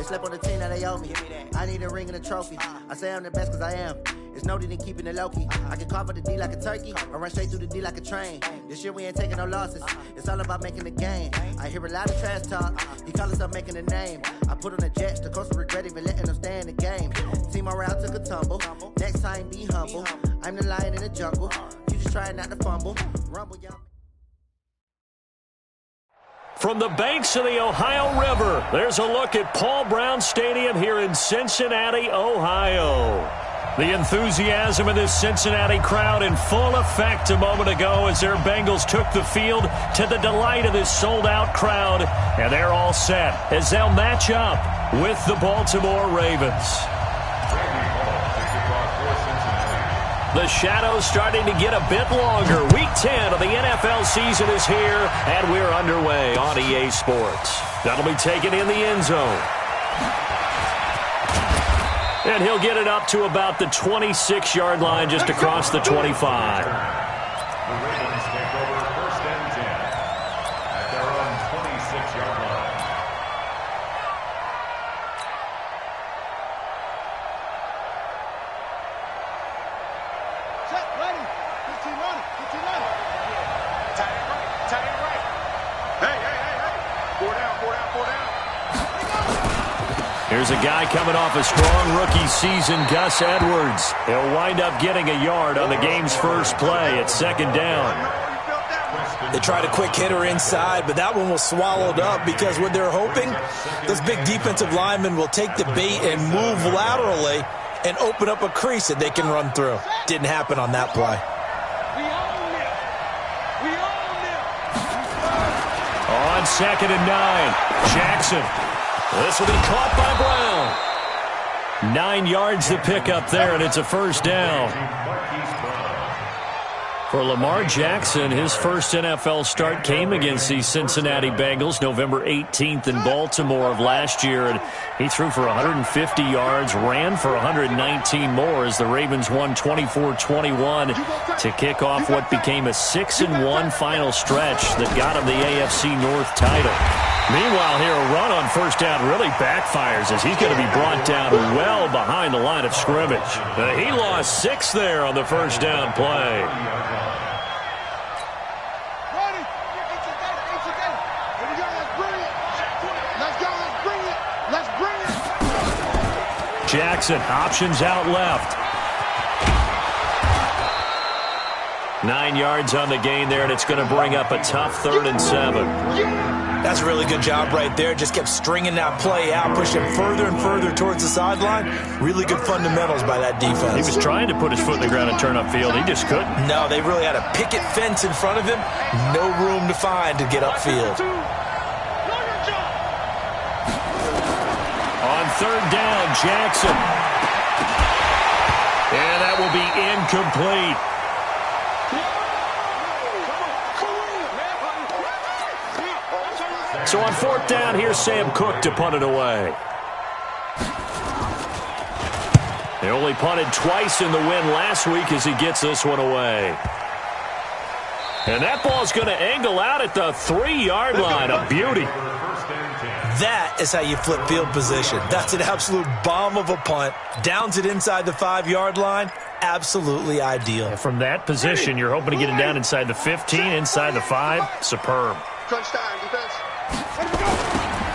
slept on the team that they owe me. I need a ring and a trophy. I say I'm the best because I am. It's no need in keeping it low-key. I can carve up the D like a turkey or run straight through the D like a train. This year we ain't taking no losses. It's all about making the game. I hear a lot of trash talk. He call us up making a name. I put on the Jets. The coach will regret even letting them stay in the game. Team around took a tumble. Next time be humble. I'm the lion in the jungle. You just trying not to fumble. Rumble, y'all. From the banks of the Ohio River, there's a look at Paul Brown Stadium here in Cincinnati, Ohio. The enthusiasm of this Cincinnati crowd in full effect a moment ago as their Bengals took the field to the delight of this sold-out crowd. And they're all set as they'll match up with the Baltimore Ravens. The shadow's starting to get a bit longer. Week 10 of the NFL season is here, and we're underway on EA Sports. That'll be taken in the end zone. And he'll get it up to about the 26-yard line just across the 25. The Ravens take over 1st and 10 at their own 26-yard line. Set, ready. 15 on it. 15 on it. Tight end right. Tight end right. Hey. 4 down, 4 down, 4 down. Here's a guy coming off a strong rookie season, Gus Edwards. He'll wind up getting a yard on the game's first play at 2nd down. They tried a quick hitter inside, but that one was swallowed up because what they're hoping, those big defensive linemen will take the bait and move laterally and open up a crease that they can run through. Didn't happen on that play. On 2nd and 9, Jackson. This will be caught by Brown. 9 yards to pick up there, and it's a first down. For Lamar Jackson, his first NFL start came against the Cincinnati Bengals November 18th in Baltimore of last year, and he threw for 150 yards, ran for 119 more as the Ravens won 24-21 to kick off what became a 6-1 final stretch that got them the AFC North title. Meanwhile, here a run on first down really backfires as he's going to be brought down well behind the line of scrimmage. He lost 6 there on the first down play. Jackson options out left. 9 yards on the gain there, and it's going to bring up a tough 3rd and 7. That's a really good job right there. Just kept stringing that play out, pushing further and further towards the sideline. Really good fundamentals by that defense. He was trying to put his foot in the ground and turn upfield. He just couldn't. No, they really had a picket fence in front of him. No room to find to get upfield. On 3rd down, Jackson. And that will be incomplete. So on 4th down, here's Sam Cook to punt it away. They only punted twice in the win last week as he gets this one away. And that ball's going to angle out at the 3-yard line. A beauty. That is how you flip field position. That's an absolute bomb of a punt. Downs it inside the 5-yard line. Absolutely ideal. And from that position, you're hoping to get it down inside the 15, inside the 5. Superb. Crunch time, defense.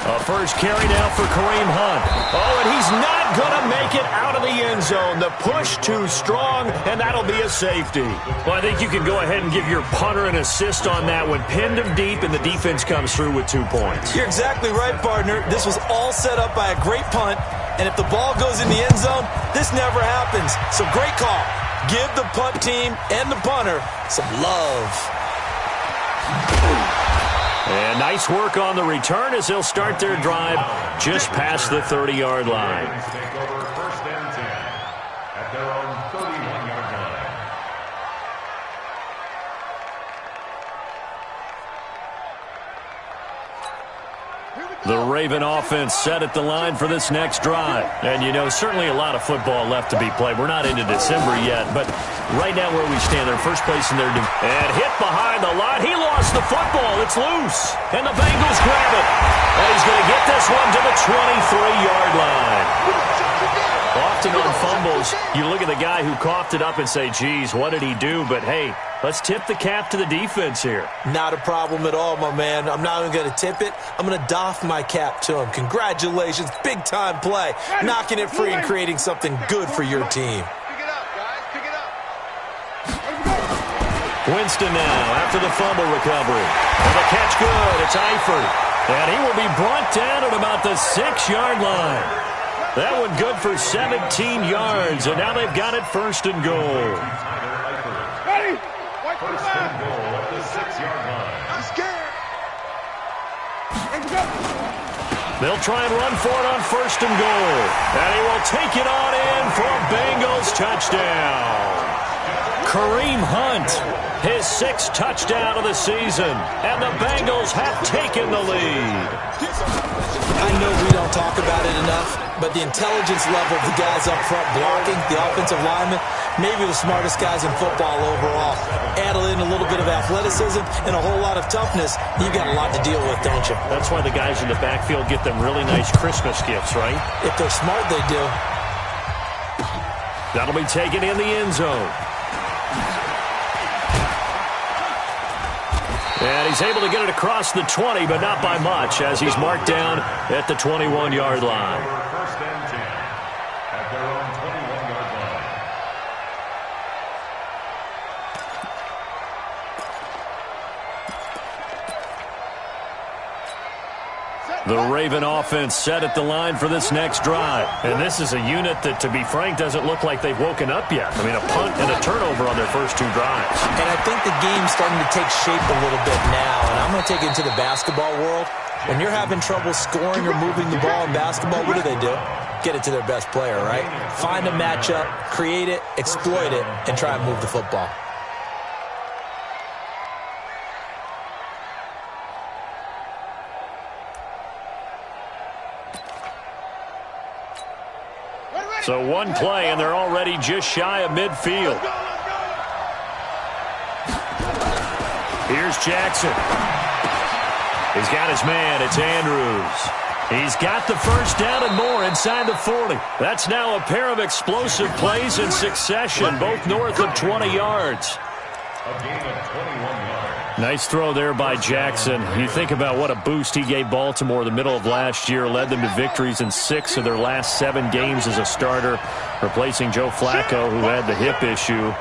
A first carry now for Kareem Hunt. Oh, and he's not going to make it out of the end zone. The push too strong, and that'll be a safety. Well, I think you can go ahead and give your punter an assist on that one. Pinned him deep, and the defense comes through with 2 points. You're exactly right, partner. This was all set up by a great punt, and if the ball goes in the end zone, this never happens. So great call. Give the punt team and the punter some love. And nice work on the return as they'll start their drive just past the 30-yard line. Take over 1st and 10 at their own 31-yard line. The Raven offense set at the line for this next drive. And, you know, certainly a lot of football left to be played. We're not into December yet, but right now where we stand, they're first place in their division. And hit behind the line. He lost the football. It's loose. And the Bengals grab it. And he's going to get this one to the 23-yard line. Often on fumbles, you look at the guy who coughed it up and say, geez, what did he do? But, hey, let's tip the cap to the defense here. Not a problem at all, my man. I'm not even going to tip it. I'm going to doff my cap to him. Congratulations. Big-time play. Knocking it free and creating something good for your team. Pick it up, guys. Pick it up. Winston now after the fumble recovery. And the catch good. It's Eifert. And he will be brought down at about the 6-yard line. That one good for 17 yards. And now they've got it first and goal. Ready? First and goal at the 6-yard line. I'm scared. They'll try and run for it on first and goal. And he will take it on in for a Bengals touchdown. Kareem Hunt, his 6th touchdown of the season. And the Bengals have taken the lead. I know we don't talk about it enough, but the intelligence level of the guys up front blocking, the offensive linemen, maybe the smartest guys in football overall. Add in a little bit of athleticism and a whole lot of toughness, you've got a lot to deal with, don't you? That's why the guys in the backfield get them really nice Christmas gifts, right? If they're smart, they do. That'll be taken in the end zone. And he's able to get it across the 20, but not by much, as he's marked down at the 21-yard line. First and 10 at their own 21-yard line. The Raven offense set at the line for this next drive. And this is a unit that, to be frank, doesn't look like they've woken up yet. I mean, a punt and a turnover on their first 2 drives. And I think the game's starting to take shape a little bit now. And I'm going to take it into the basketball world. When you're having trouble scoring or moving the ball in basketball, what do? Get it to their best player, right? Find a matchup, create it, exploit it, and try and move the football. So one play, and they're already just shy of midfield. Here's Jackson. He's got his man. It's Andrews. He's got the first down and more inside the 40. That's now a pair of explosive plays in succession, both north of 20 yards. A gain of 21 yards. Nice throw there by Jackson. You think about what a boost he gave Baltimore the middle of last year, led them to victories in 6 of their last 7 games as a starter, replacing Joe Flacco, who had the hip issue.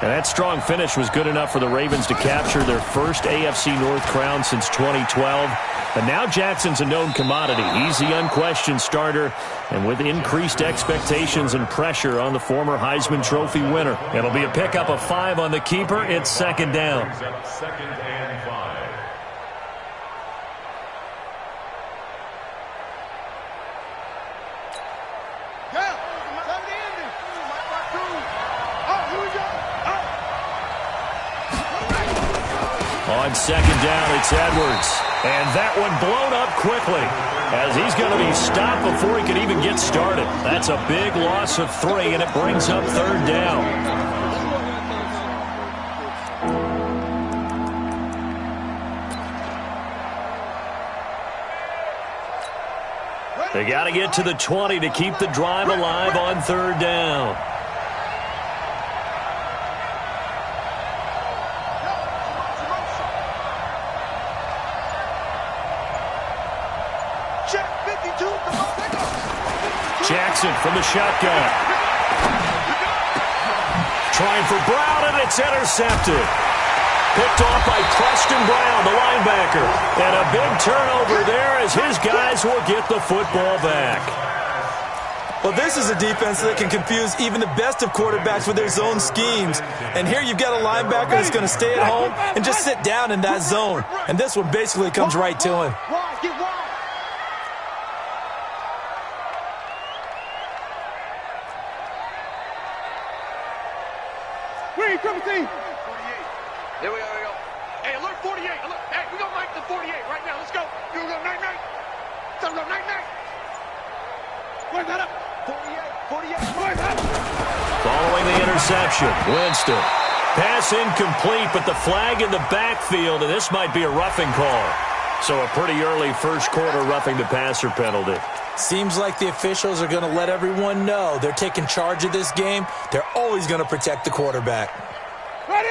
And that strong finish was good enough for the Ravens to capture their first AFC North crown since 2012. And now Jackson's a known commodity. He's the unquestioned starter, and with increased expectations and pressure on the former Heisman Trophy winner. It'll be a pickup of 5 on the keeper. It's second down. Second and 5. On second down, it's Edwards. And that one blown up quickly, as he's going to be stopped before he can even get started. That's a big loss of 3, and it brings up third down. They got to get to the 20 to keep the drive alive on third down. Jackson from the shotgun. Trying for Brown, and it's intercepted. Picked off by Preston Brown, the linebacker. And a big turnover there as his guys will get the football back. Well, this is a defense that can confuse even the best of quarterbacks with their zone schemes. And here you've got a linebacker that's going to stay at home and just sit down in that zone. And this one basically comes right to him. Get wide. Triple team. 48. Here we go. Hey, alert 48. Alert. Hey, we gonna make the 48 right now. Let's go. You go night-night. Let's go night-night. Where's that up? 48. Following the interception, Winston. Pass incomplete, but the flag in the backfield, and this might be a roughing call. So a pretty early first quarter roughing the passer penalty. Seems like the officials are going to let everyone know they're taking charge of this game. They're always going to protect the quarterback.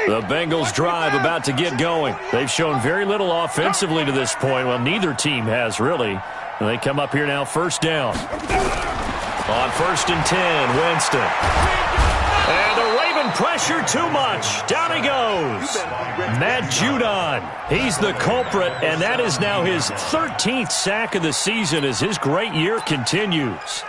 The Bengals drive about to get going. They've shown very little offensively to this point. Well, neither team has really. And they come up here now, first down. On 1st and 10, Winston. And the Raven pressure too much. Down he goes. Matt Judon. He's the culprit, and that is now his 13th sack of the season as his great year continues.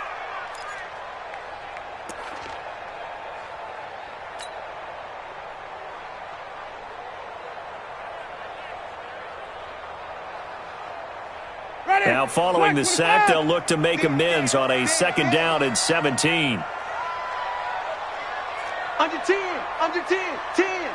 Now following the sack, they'll look to make amends on a 2nd down and 17. Under 10, under 10, 10.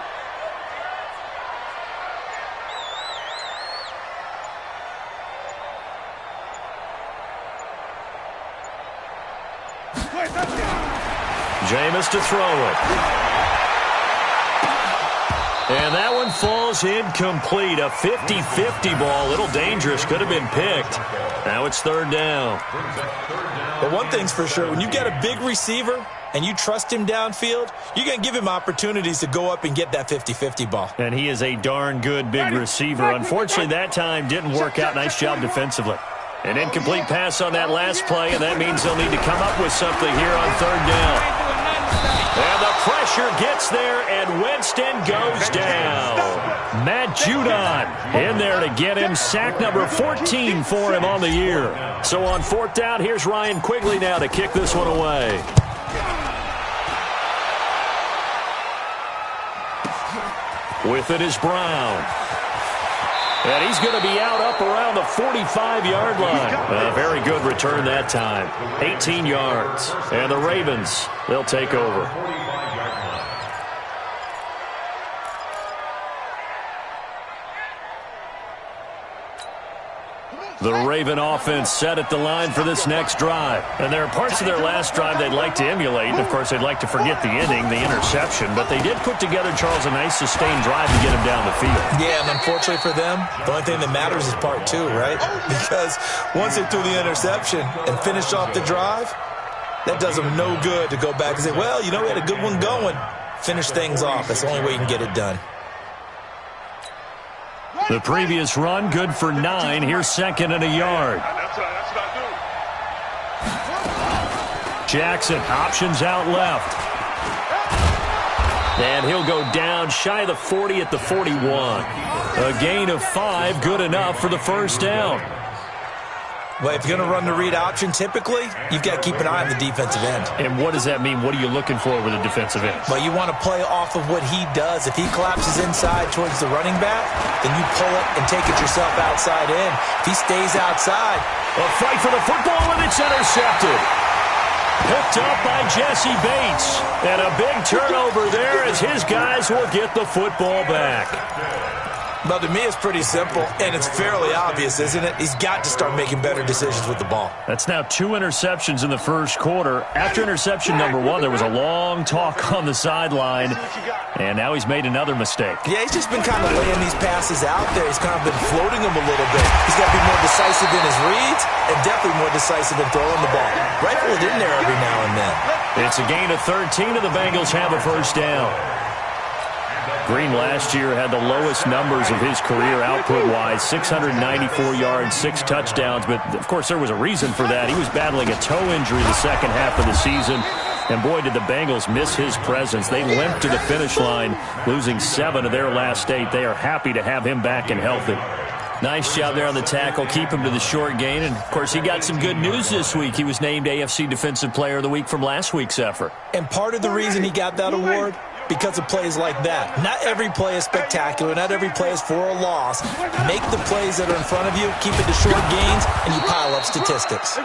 Jameis to throw it. And that one falls incomplete. A 50-50 ball. A little dangerous. Could have been picked. Now it's 3rd down. But one thing's for sure, when you got a big receiver and you trust him downfield, you're going to give him opportunities to go up and get that 50-50 ball. And he is a darn good big receiver. Unfortunately, that time didn't work out. Nice job defensively. An incomplete pass on that last play, and that means they'll need to come up with something here on 3rd down. And the pressure gets there, and Winston goes down. Matt Judon in there to get him. Sack number 14 for him on the year. So on 4th down, here's Ryan Quigley now to kick this one away. With it is Brown. And he's going to be out up around the 45-yard line. A very good return that time. 18 yards. And the Ravens, they'll take over. The Raven offense set at the line for this next drive. And there are parts of their last drive they'd like to emulate. And, of course, they'd like to forget the ending, the interception. But they did put together, Charles, a nice sustained drive to get him down the field. Yeah, and unfortunately for them, the only thing that matters is part 2, right? Because once they threw the interception and finished off the drive, that does them no good to go back and say, well, you know, we had a good one going. Finish things off. That's the only way you can get it done. The previous run, good for 9. Here's 2nd and a yard. That's what I do. Jackson options out left. And he'll go down shy of the 40 at the 41. A gain of 5, good enough for the 1st down. Well, if you're going to run the read option, typically, you've got to keep an eye on the defensive end. And what does that mean? What are you looking for with a defensive end? Well, you want to play off of what he does. If he collapses inside towards the running back, then you pull it and take it yourself outside in. If he stays outside. A fight for the football, and it's intercepted. Picked up by Jesse Bates. And a big turnover there as his guys will get the football back. Well, to me, it's pretty simple, and it's fairly obvious, isn't it? He's got to start making better decisions with the ball. That's now 2 interceptions in the first quarter. After interception number 1, there was a long talk on the sideline, and now he's made another mistake. Yeah, he's just been kind of laying these passes out there. He's kind of been floating them a little bit. He's got to be more decisive in his reads and definitely more decisive in throwing the ball. Rifle it in there every now and then. It's a gain of 13, and the Bengals have a 1st down. Green last year had the lowest numbers of his career output-wise, 694 yards, 6 touchdowns. But, of course, there was a reason for that. He was battling a toe injury the second half of the season. And, boy, did the Bengals miss his presence. They limped to the finish line, losing 7 of their last 8. They are happy to have him back and healthy. Nice job there on the tackle. Keep him to the short gain. And, of course, he got some good news this week. He was named AFC Defensive Player of the Week from last week's effort. And part of the reason he got that award, because of plays like that. Not every play is spectacular. Not every play is for a loss. Make the plays that are in front of you, keep it to short gains, and you pile up statistics.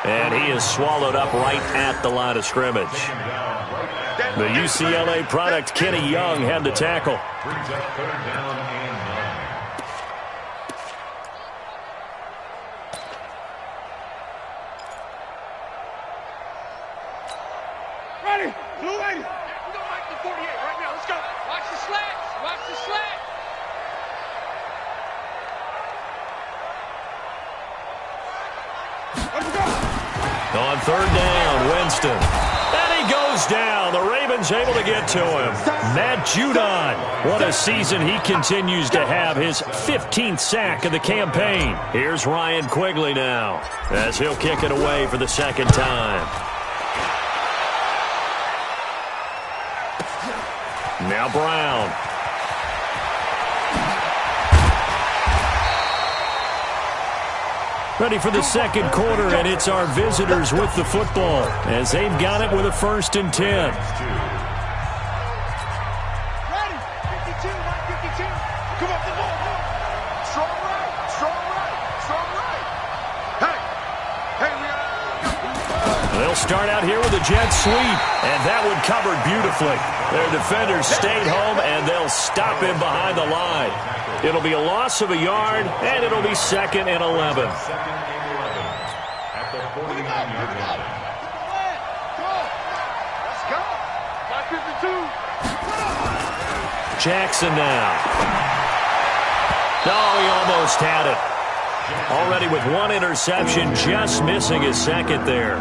And he is swallowed up right at the line of scrimmage. The UCLA product, Kenny Young, had the tackle. Brings up 3rd down and 9. Ready, blue lady. We're going to make the 48 right now. Let's go. Watch the slats. Watch the slats. On third down, Winston. And he goes down. The Ravens able to get to him. Matt Judon. What a season he continues to have. His 15th sack of the campaign. Here's Ryan Quigley now as he'll kick it away for the second time. Now Brown. Ready for the second quarter, and it's our visitors with the football as they've got it with a 1st and 10. Ready. 52, 52. Come up the ball. Strong right, strong right, strong right. Hey, we got. They'll start out here with a jet sweep, and that one covered beautifully. Their defenders stayed home, and they'll stop him behind the line. It'll be a loss of a yard, and it'll be 2nd and 11. At the 49-yard line. Let's go. 552. Jackson now. Oh, he almost had it. Already with 1 interception, just missing his 2nd there.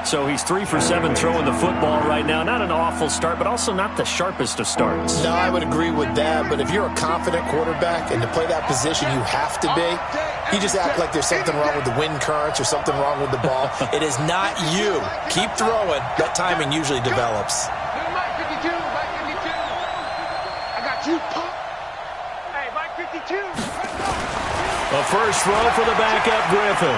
So he's 3 for 7 throwing the football right now. Not an awful start, but also not the sharpest of starts. No, I would agree with that. But if you're a confident quarterback and to play that position, you have to be. You just act like there's something wrong with the wind currents or something wrong with the ball. It is not you. Keep throwing. That timing usually develops. Mike 52, Mike 52. I got you, punk. Hey, Mike 52. A first throw for the backup Griffin.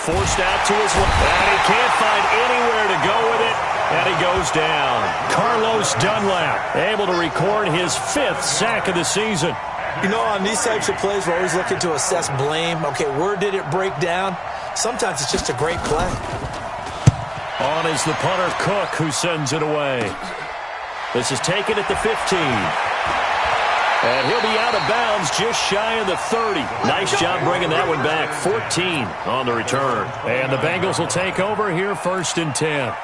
Forced out to his left, and he can't find anywhere to go with it, and he goes down. Carlos Dunlap able to record his 5th sack of the season. You know, on these types of plays, we're always looking to assess blame. Okay, where did it break down? Sometimes it's just a great play. On is the punter Cook, who sends it away. This is taken at the 15. And he'll be out of bounds just shy of the 30. Nice job bringing that one back. 14 on the return. And the Bengals will take over here 1st and 10.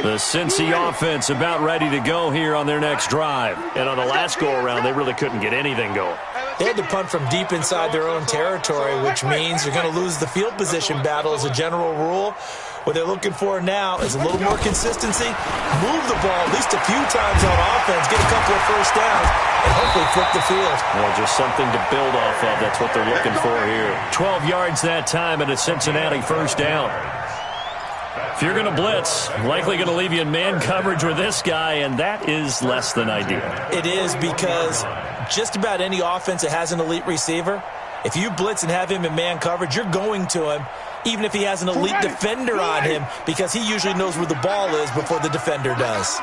The Cincy offense about ready to go here on their next drive. And on the last go-around, they really couldn't get anything going. They had to punt from deep inside their own territory, which means you're going to lose the field position battle as a general rule. What they're looking for now is a little more consistency, move the ball at least a few times on offense, get a couple of first downs, and hopefully flip the field. Well, just something to build off of. That's what they're looking for here. 12 yards that time and a Cincinnati 1st down. If you're going to blitz, likely going to leave you in man coverage with this guy, and that is less than ideal. It is, because just about any offense that has an elite receiver, if you blitz and have him in man coverage, you're going to him, even if he has an elite defender on him, because he usually knows where the ball is before the defender does.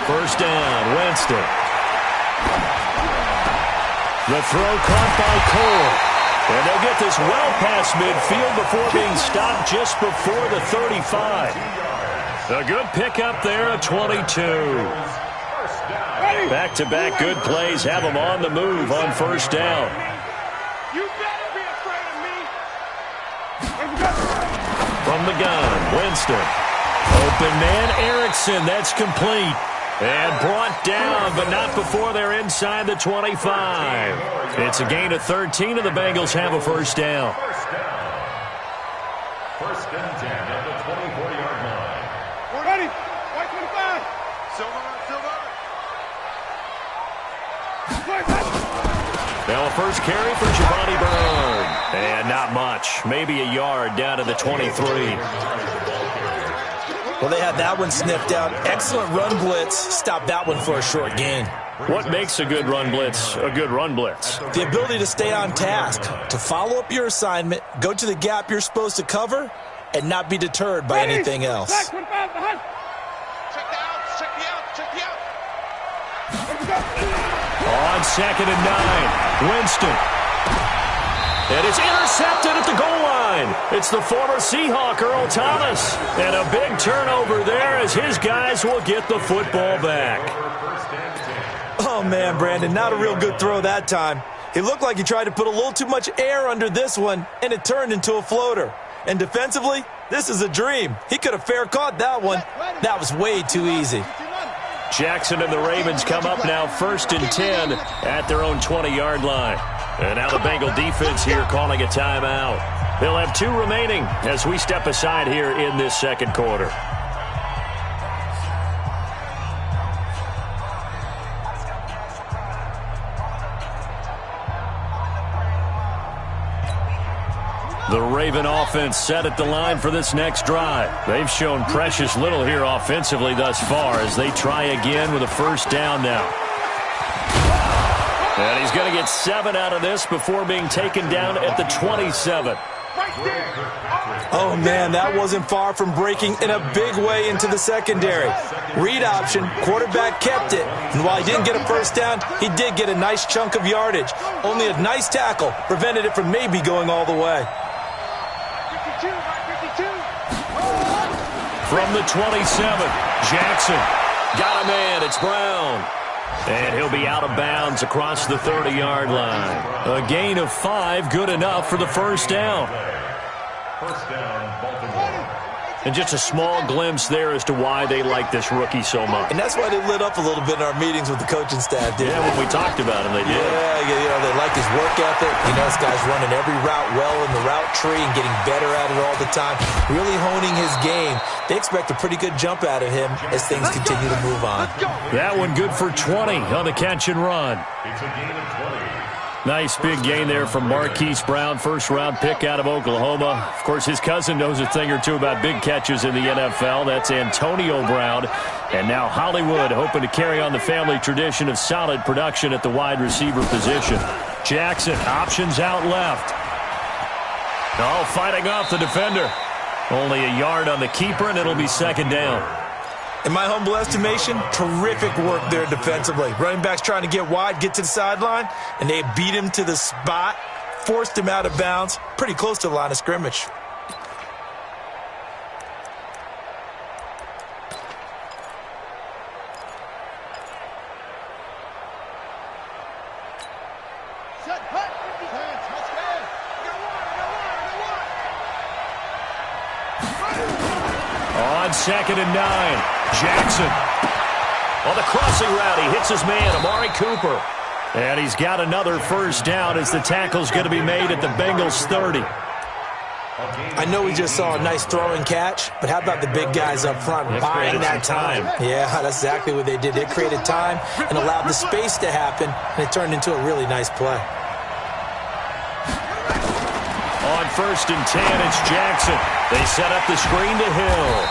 1st down, Winston. The throw caught by Cole. And they'll get this well past midfield before being stopped just before the 35. A good pickup there at 22. Back-to-back good plays have them on the move on 1st down. You better be afraid of me. From the gun, Winston. Open man, Erickson. That's complete. And brought down, but not before they're inside the 25. It's a gain of 13, and the Bengals have a 1st down. 1st and 10 at the 24-yard line. We're ready. White 25. Silver. Now a first carry for Giovanni Bernard. And not much. Maybe a yard down to the 23. Well, they had that one sniffed out. Excellent run blitz. Stopped that one for a short gain. What makes a good run blitz a good run blitz? The ability to stay on task, to follow up your assignment, go to the gap you're supposed to cover, and not be deterred by anything else. Check the out. On 2nd and 9, Winston. And it's intercepted at the goal line. It's the former Seahawk, Earl Thomas. And a big turnover there as his guys will get the football back. Oh, man, Brandon, not a real good throw that time. It looked like he tried to put a little too much air under this one, and it turned into a floater. And defensively, this is a dream. He could have fair caught that one. That was way too easy. Jackson and the Ravens come up now 1st and 10 at their own 20-yard line. And now the Bengal defense here calling a timeout. They'll have 2 remaining as we step aside here in this second quarter. The Raven offense set at the line for this next drive. They've shown precious little here offensively thus far as they try again with a first down now. And he's going to get 7 out of this before being taken down at the 27. Oh, man, that wasn't far from breaking in a big way into the secondary. Read option, quarterback kept it. And while he didn't get a first down, he did get a nice chunk of yardage. Only a nice tackle prevented it from maybe going all the way. From the 27, Jackson got a man. It's Brown. And he'll be out of bounds across the 30-yard line. A gain of 5, good enough for the first down. First down, Baltimore. And just a small glimpse there as to why they like this rookie so much. And that's why they lit up a little bit in our meetings with the coaching staff, didn't Yeah, when we talked about him, they did. Yeah, they like his work ethic. This guy's running every route well in the route tree and getting better at it all the time. Really honing his game. They expect a pretty good jump out of him as things continue to move on. That one good for 20 on the catch and run. It's a gain of 20. Nice big gain there from Marquise Brown, first-round pick out of Oklahoma. Of course, his cousin knows a thing or two about big catches in the NFL. That's Antonio Brown. And now Hollywood hoping to carry on the family tradition of solid production at the wide receiver position. Jackson, options out left. Oh, fighting off the defender. Only a yard on the keeper, and it'll be second down. In my humble estimation, terrific work there defensively. Running backs trying to get wide, get to the sideline, and they beat him to the spot, forced him out of bounds, pretty close to the line of scrimmage. On 2nd and 9, Jackson. On the crossing route, he hits his man, Amari Cooper. And he's got another first down as the tackle's going to be made at the Bengals 30. I know we just saw a nice throw and catch, but how about the big guys up front buying that time? Yeah, that's exactly what they did. They created time and allowed the space to happen, and it turned into a really nice play. On 1st and 10, it's Jackson. They set up the screen to Hill.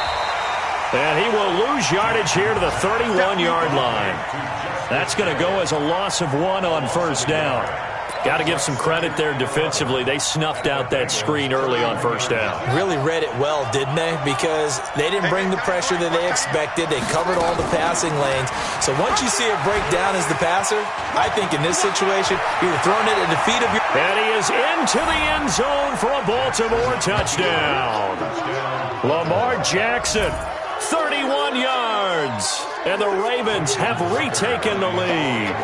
And he will lose yardage here to the 31-yard line. That's going to go as a loss of 1 on first down. Got to give some credit there defensively. They snuffed out that screen early on first down. Really read it well, didn't they? Because they didn't bring the pressure that they expected. They covered all the passing lanes. So once you see it break down as the passer, I think in this situation, you're throwing it at the feet of your... And he is into the end zone for a Baltimore touchdown. Lamar Jackson, 31 yards. And the Ravens have retaken the lead.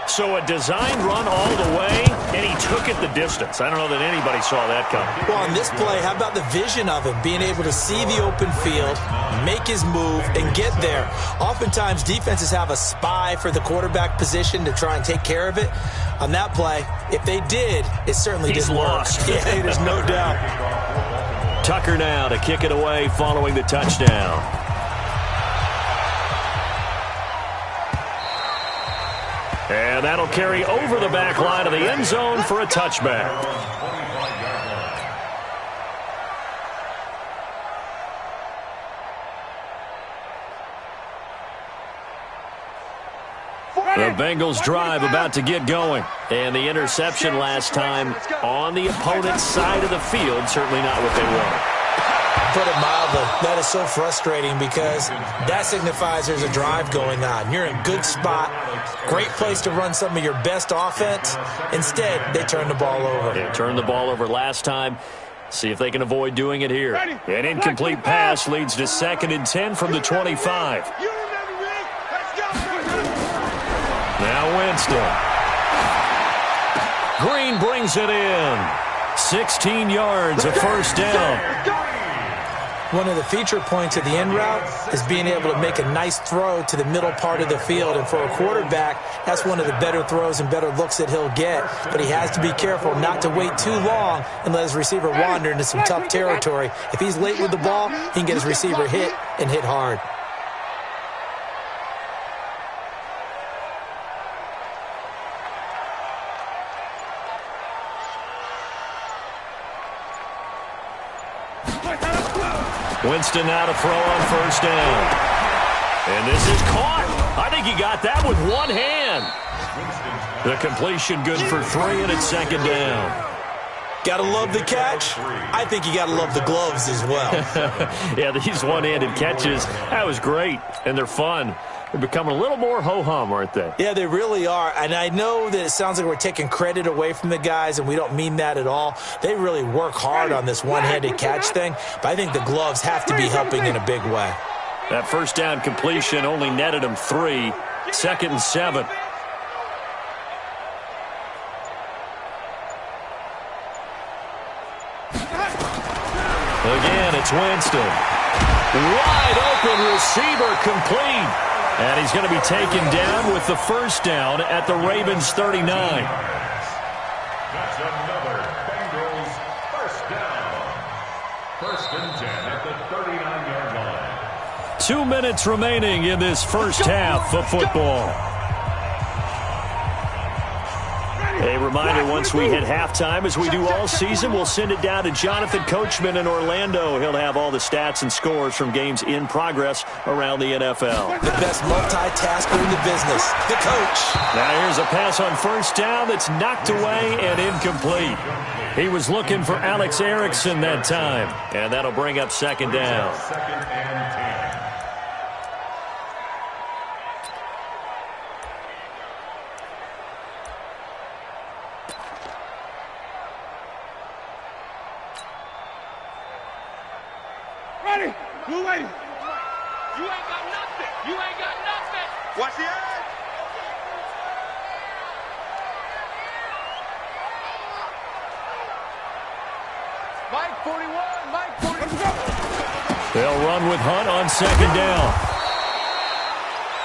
So a design run all the way, and he took it the distance. I don't know that anybody saw that coming. Well, on this play, how about the vision of him, being able to see the open field, make his move, and get there. Oftentimes, defenses have a spy for the quarterback position to try and take care of it. On that play, if they did, it certainly didn't work. Yeah, there's no doubt. Tucker now to kick it away following the touchdown. And that'll carry over the back line of the end zone for a touchback. The Bengals drive about to get going. And the interception last time on the opponent's side of the field, certainly not what they wanted. Put it mildly, that is so frustrating because that signifies there's a drive going on. You're in a good spot, great place to run some of your best offense. Instead, they turn the ball over. They turned the ball over last time. See if they can avoid doing it here. An incomplete pass leads to 2nd and 10 from the 25. Now Winston. Green brings it in. 16 yards, a first down. one of the feature points of the end route is being able to make a nice throw to the middle part of the field. And for a quarterback, that's one of the better throws and better looks that he'll get. But he has to be careful not to wait too long and let his receiver wander into some tough territory. If he's late with the ball, he can get his receiver hit and hit hard. Winston now to throw on first down. And this is caught. I think he got that with one hand. The completion good for 3, and it's second down. Gotta love the catch. I think you gotta love the gloves as well. Yeah, these one-handed catches, that was great, and they're fun. They're becoming a little more ho-hum, aren't they? Yeah, they really are. And I know that it sounds like we're taking credit away from the guys, and we don't mean that at all. They really work hard on this one-handed catch thing, but I think the gloves have to be helping in a big way. That first down completion only netted him 3. 2nd and 7. Again, it's Winston. Wide open receiver complete. And he's going to be taken down with the first down at the Ravens 39. That's another Bengals first down. 1st and 10 at the 39-yard line. 2 minutes remaining in this first half of football. A reminder, once we hit halftime, as we do all season, we'll send it down to Jonathan Coachman in Orlando. He'll have all the stats and scores from games in progress around the NFL. The best multitasker in the business, the coach. Now here's a pass on first down that's knocked away and incomplete. He was looking for Alex Erickson that time, and that'll bring up second down. 2nd and 10. Ready? You waiting? You ain't got nothing. You ain't got nothing. Watch the edge. Mike 41. Mike 41. They'll run with Hunt on second down.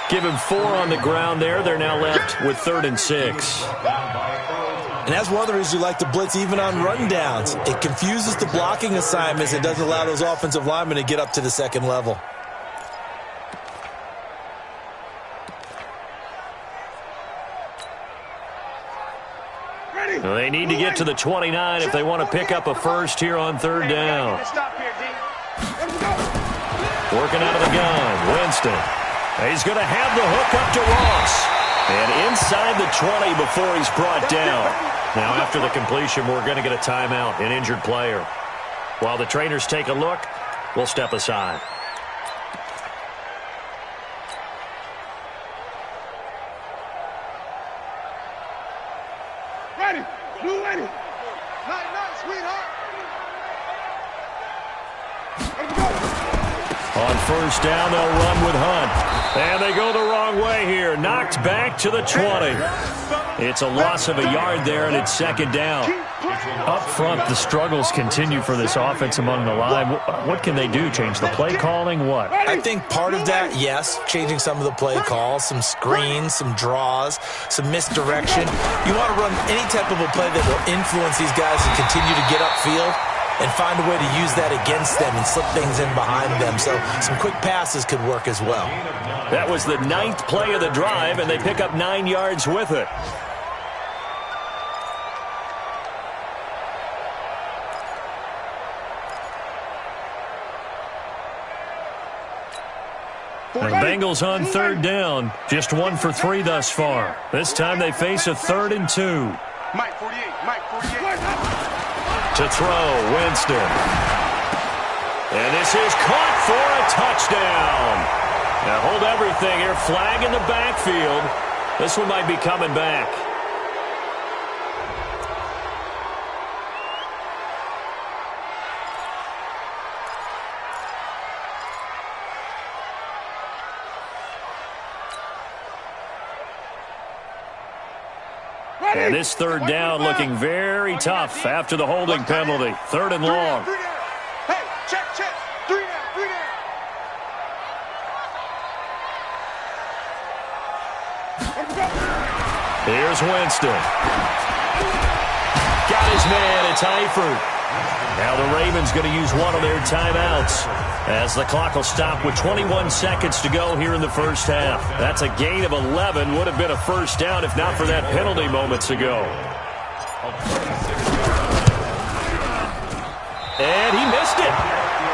Give him 4 on the ground there. They're now left with 3rd and 6. And that's one of the reasons you like to blitz even on rundowns. It confuses the blocking assignments. It doesn't allow those offensive linemen to get up to the second level. Well, they need to get to the 29 if they want to pick up a first here on 3rd down. Working out of the gun, Winston. He's going to have the hook up to Ross. And inside the 20 before he's brought down. Now after the completion, we're going to get a timeout, an injured player. While the trainers take a look, we'll step aside. Ready? Blue ready? Night, night, sweetheart. On first down, they'll run with Hunt. And they go the wrong way here. Knocked back to the 20. It's a loss of a yard there, and it's second down. Up front, the struggles continue for this offense among the line. What can they do? Change the play calling? What? I think part of that, yes, changing some of the play calls, some screens, some draws, some misdirection. You want to run any type of a play that will influence these guys and continue to get upfield and find a way to use that against them and slip things in behind them. So some quick passes could work as well. That was the 9th play of the drive, and they pick up 9 yards with it. The Bengals on 3rd down. Just 1 for 3 thus far. This time they face a 3rd and 2. Mike 48. Mike 48. To throw, Winston. And this is caught for a touchdown. Now hold everything here. Flag in the backfield. This one might be coming back. And this 3rd down looking very tough after the holding penalty. 3rd and long. Hey, check, check. 3 down. Here's Winston. Got his man. It's Eifert. Now the Ravens going to use one of their timeouts as the clock will stop with 21 seconds to go here in the first half. That's a gain of 11. Would have been a first down if not for that penalty moments ago. And he missed it.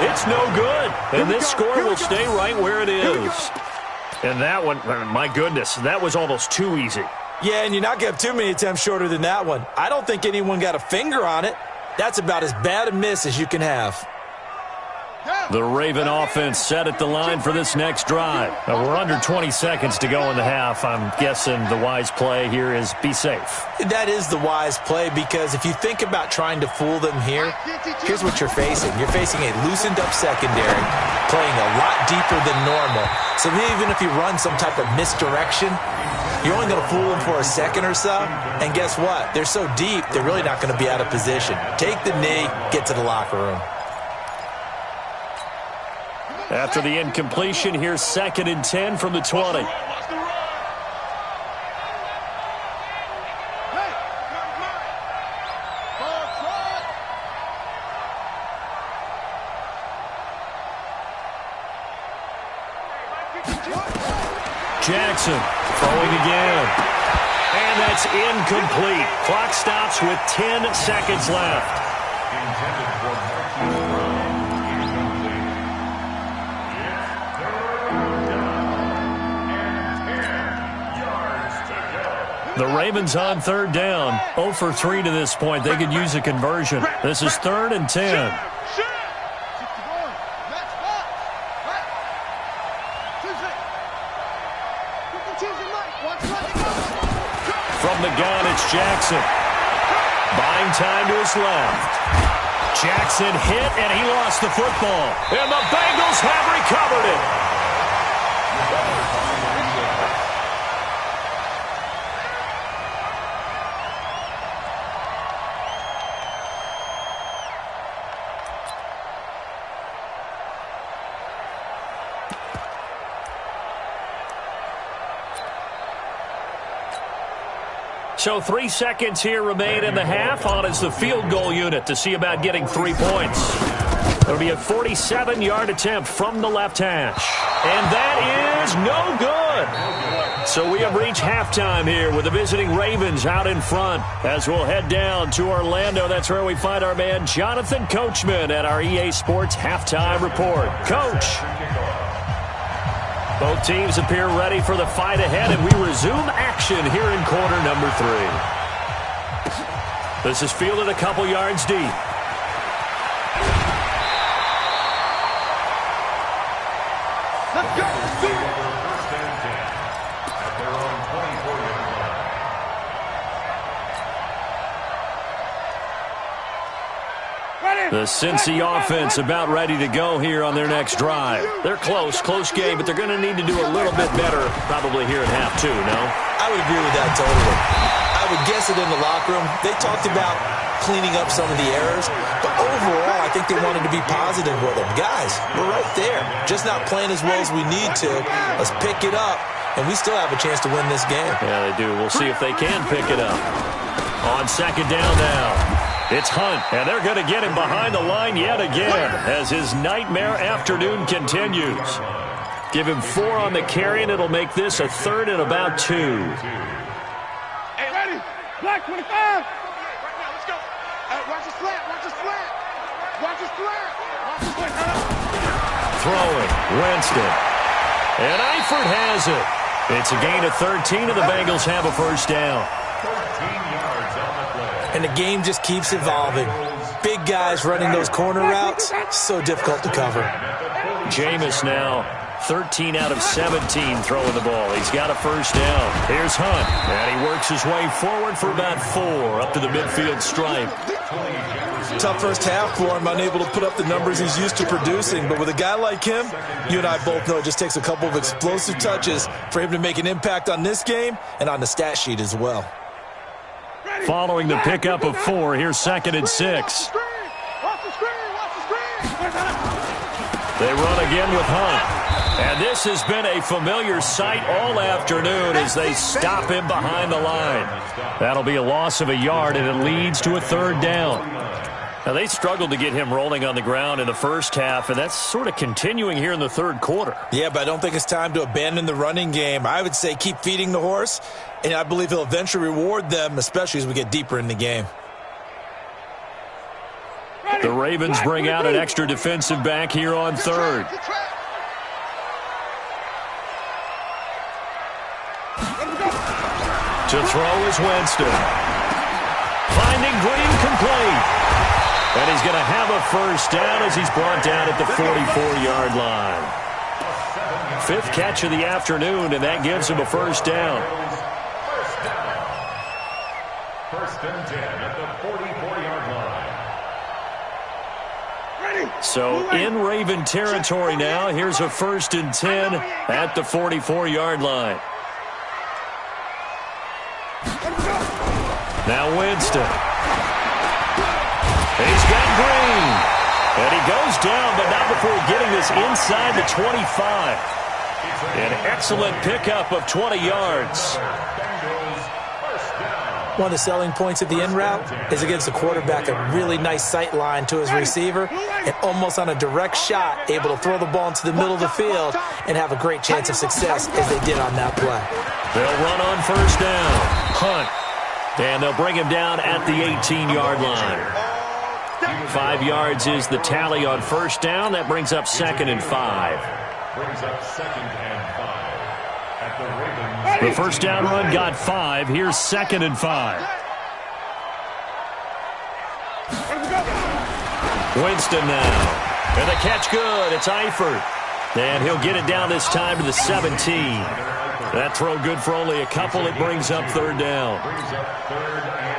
It's no good. And this score will stay right where it is. And that one, my goodness, that was almost too easy. Yeah, and you're not going to have too many attempts shorter than that one. I don't think anyone got a finger on it. That's about as bad a miss as you can have. The Raven offense set at the line for this next drive. Now, we're under 20 seconds to go in the half. I'm guessing the wise play here is be safe. That is the wise play, because if you think about trying to fool them here, here's what you're facing. You're facing a loosened up secondary, playing a lot deeper than normal. So even if you run some type of misdirection, you're only going to fool them for a second or so. And guess what? They're so deep, they're really not going to be out of position. Take the knee, get to the locker room. After the incompletion, here's 2nd and 10 from the 20. Jackson throwing again. And that's incomplete. Clock stops with 10 seconds left. The Ravens on 3rd down. 0 for 3 to this point. They could use a conversion. This is 3rd and 10. From the gun, it's Jackson. Buying time to his left. Jackson hit, and he lost the football. And the Bengals have recovered it. So 3 seconds here remain in the half. On is the field goal unit to see about getting 3 points. It'll be a 47-yard attempt from the left hash. And that is no good. So we have reached halftime here with the visiting Ravens out in front. As we'll head down to Orlando, that's where we find our man Jonathan Coachman at our EA Sports Halftime Report. Coach. Both teams appear ready for the fight ahead, and we resume action here in quarter number 3. This is fielded a couple yards deep. Let's go. The Cincy offense about ready to go here on their next drive. They're close game, but they're going to need to do a little bit better probably here in half 2, no? I would agree with that totally. I would guess it in the locker room. They talked about cleaning up some of the errors, but overall, I think they wanted to be positive with them. Guys, we're right there. Just not playing as well as we need to. Let's pick it up, and we still have a chance to win this game. Yeah, they do. We'll see if they can pick it up. On 2nd down now. It's Hunt, and they're going to get him behind the line yet again as his nightmare afternoon continues. Give him 4 on the carry, and it'll make this a 3rd and about 2. Hey, ready? Black 25. Right now, let's go. Watch his flat. Watch his flat. Watch his flat. Watch his flat. Throwing. Winston. And Eifert has it. It's a gain of 13, and the Bengals have a first down. 13 yards on the play. And the game just keeps evolving. Big guys running those corner routes, so difficult to cover. Jameis now 13 out of 17 throwing the ball. He's got a first down. Here's Hunt, and he works his way forward for about 4 up to the midfield stripe. Tough first half for him, unable to put up the numbers he's used to producing. But with a guy like him, you and I both know it just takes a couple of explosive touches for him to make an impact on this game and on the stat sheet as well. Following the pickup of 4, here's 2nd and 6. They run again with Hunt. And this has been a familiar sight all afternoon as they stop him behind the line. That'll be a loss of a yard, and it leads to a third down. Now, they struggled to get him rolling on the ground in the first half, and that's sort of continuing here in the third quarter. Yeah, but I don't think it's time to abandon the running game. I would say keep feeding the horse, and I believe he'll eventually reward them, especially as we get deeper in the game. The Ravens bring out an extra defensive back here on third. To throw is Winston. Finding Green complete. And he's going to have a first down as he's brought down at the 44-yard line. Fifth catch of the afternoon, and that gives him a first down. First and 10 at the 44-yard line. So in Raven territory now, here's a first and 10 at the 44-yard line. Now Winston. He's got Green. And he goes down, but not before getting this inside the 25. An excellent pickup of 20 yards. One of the selling points of the in route is it gives the quarterback a really nice sight line to his receiver and almost on a direct shot able to throw the ball into the middle of the field and have a great chance of success as they did on that play. They'll run on first down. Hunt. And they'll bring him down at the 18-yard line. 5 yards is the tally on first down. That brings up second and 5. The first down run got 5. Here's second and 5. Winston now. And the catch good. It's Eifert. And he'll get it down this time to the 17. That throw good for only a couple. It brings up third down.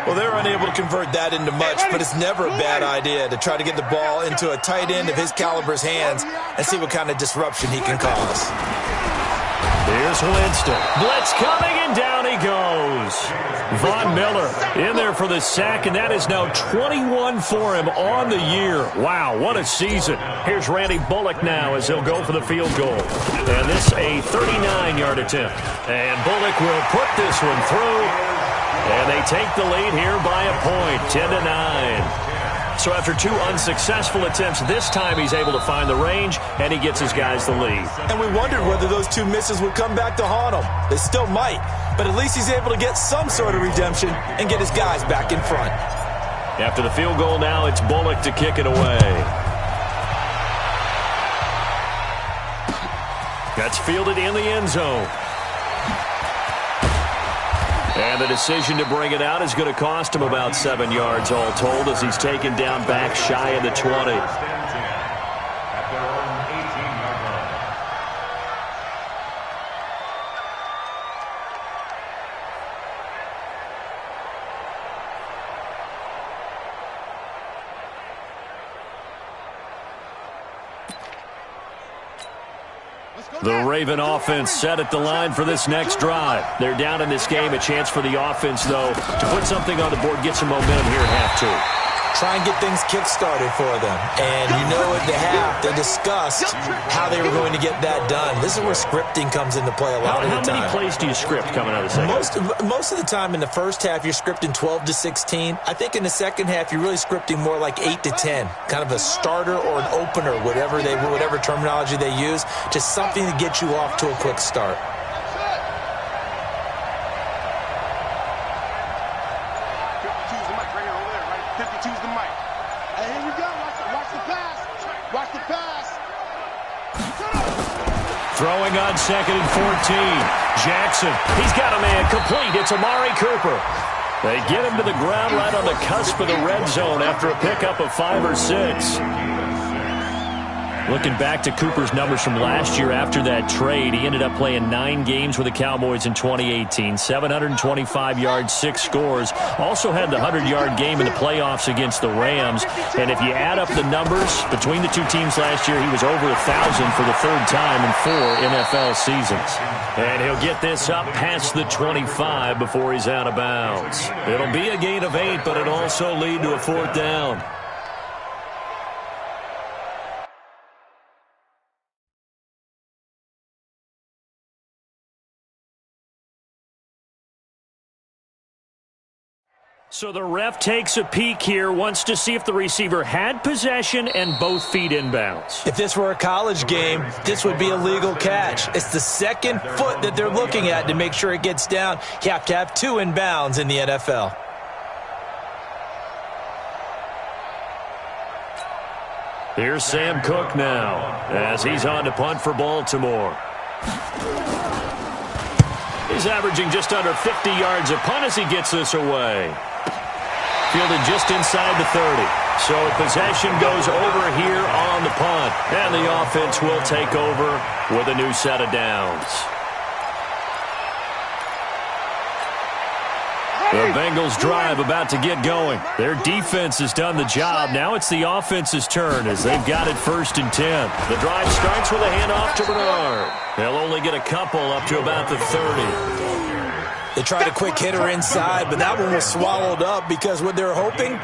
Well, they're unable to convert that into much, but it's never a bad idea to try to get the ball into a tight end of his caliber's hands and see what kind of disruption he can cause. Here's Winston. Blitz coming, and down he goes. Von Miller in there for the sack, and that is now 21 for him on the year. Wow, what a season. Here's Randy Bullock now as he'll go for the field goal. And this a 39-yard attempt. And Bullock will put this one through. And they take the lead here by a point, 10-9. So after 2 unsuccessful attempts, this time he's able to find the range, and he gets his guys the lead. And we wondered whether those 2 misses would come back to haunt him. They still might, but at least he's able to get some sort of redemption and get his guys back in front. After the field goal now, it's Bullock to kick it away. That's fielded in the end zone. And the decision to bring it out is going to cost him about 7 yards all told as he's taken down back shy of the 20. The Raven offense set at the line for this next drive. They're down in this game. A chance for the offense, though, to put something on the board, get some momentum here at half 2. Try and get things kick-started for them. And you know at the half, they discussed how they were going to get that done. This is where scripting comes into play a lot of the time. How many plays do you script coming out of the second? Most of the time in the first half, you're scripting 12 to 16. I think in the second half, you're really scripting more like 8 to 10. Kind of a starter or an opener, whatever terminology they use, just something to get you off to a quick start. Throwing on second and 14. Jackson, he's got a man complete. It's Amari Cooper. They get him to the ground right on the cusp of the red zone after a pickup of 5 or 6. Looking back to Cooper's numbers from last year after that trade, he ended up playing 9 games with the Cowboys in 2018. 725 yards, 6 scores. Also had the 100-yard game in the playoffs against the Rams. And if you add up the numbers between the 2 teams last year, he was over 1,000 for the 3rd time in 4 NFL seasons. And he'll get this up past the 25 before he's out of bounds. It'll be a gain of 8, but it'll also lead to a 4th down. So the ref takes a peek here, wants to see if the receiver had possession and both feet inbounds. If this were a college game, this would be a legal catch. It's the second foot that they're looking at to make sure it gets down. You have to have 2 inbounds in the NFL. Here's Sam Cook now as he's on to punt for Baltimore. He's averaging just under 50 yards a punt as he gets this away. Fielded just inside the 30. So possession goes over here on the punt. And the offense will take over with a new set of downs. The Bengals drive about to get going. Their defense has done the job. Now it's the offense's turn as they've got it 1st and 10. The drive starts with a handoff to Bernard. They'll only get a couple up to about the 30. They tried a quick hitter inside, but that one was swallowed up because what they're hoping,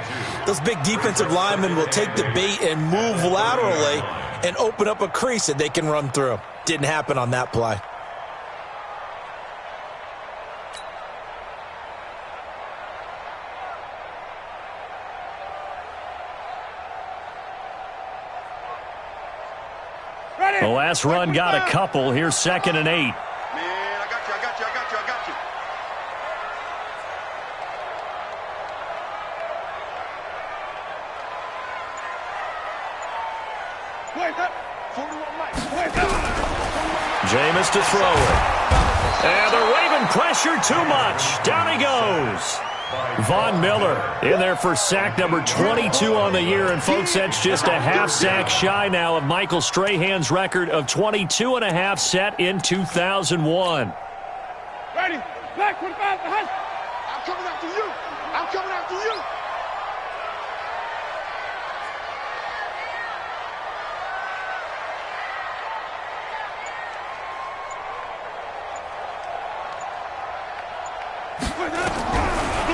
those big defensive linemen will take the bait and move laterally and open up a crease that they can run through. Didn't happen on that play. The last run got a couple. Here's 2nd and 8. Man, I got you. Wait up. 41 Mike. Wait up. Jameis to throw it. And the Raven pressure too much. Down he goes. Von Miller in there for sack number 22 on the year. And, folks, that's just a half sack shy now of Michael Strahan's record of 22 and a half set in 2001. Ready? Black 45 behind. I'm coming after you.